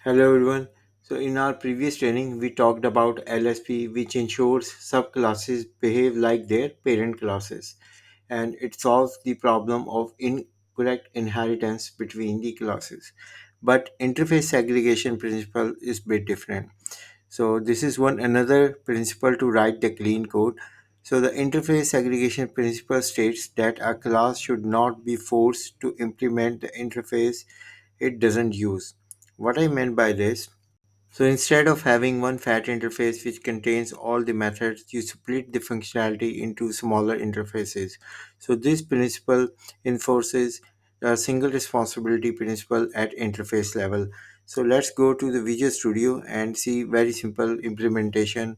Hello everyone. So in our previous training we talked about LSP, which ensures subclasses behave like their parent classes, and it solves the problem of incorrect inheritance between the classes. But interface segregation principle is a bit different. So this is one another principle to write the clean code. So the interface segregation principle states that a class should not be forced to implement the interface it doesn't use. What I meant by this, so instead of having one fat interface which contains all the methods, you split the functionality into smaller interfaces. So this principle enforces a single responsibility principle at interface level. So let's go to the Visual Studio and see very simple implementation,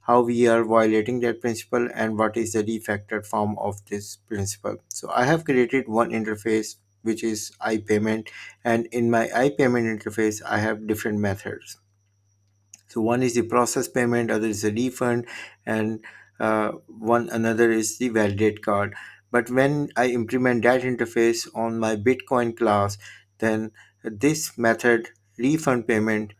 how we are violating that principle and what is the refactored form of this principle. So I have created one interface which is iPayment, and in my iPayment interface I have different methods. So one is the process payment, other is the refund, and one another is the validate card. But when I implement that interface on my Bitcoin class, then this method refund payment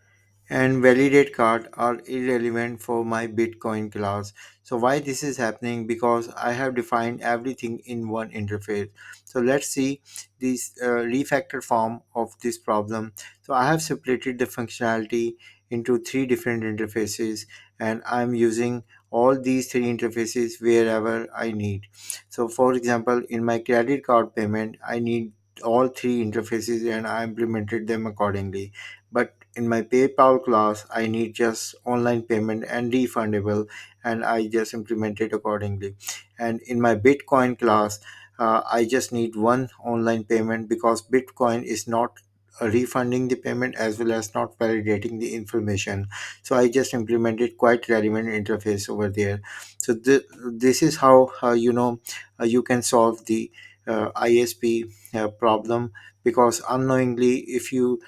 and validate card are irrelevant for my Bitcoin class. So why this is happening? Because I have defined everything in one interface. So let's see this refactor form of this problem. So I have separated the functionality into three different interfaces, and I'm using all these three interfaces wherever I need. So for example, in my credit card payment, I need all three interfaces and I implemented them accordingly. But in my PayPal class, I need just online payment and refundable, and I just implement it accordingly. And in my Bitcoin class, I just need one online payment because Bitcoin is not refunding the payment as well as not validating the information. So I just implemented quite relevant interface over there. So this is how you can solve the ISP problem, because unknowingly, if you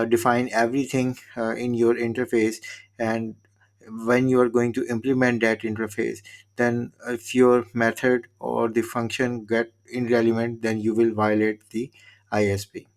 define everything in your interface, and when you are going to implement that interface, then if your method or the function get irrelevant, then you will violate the ISP.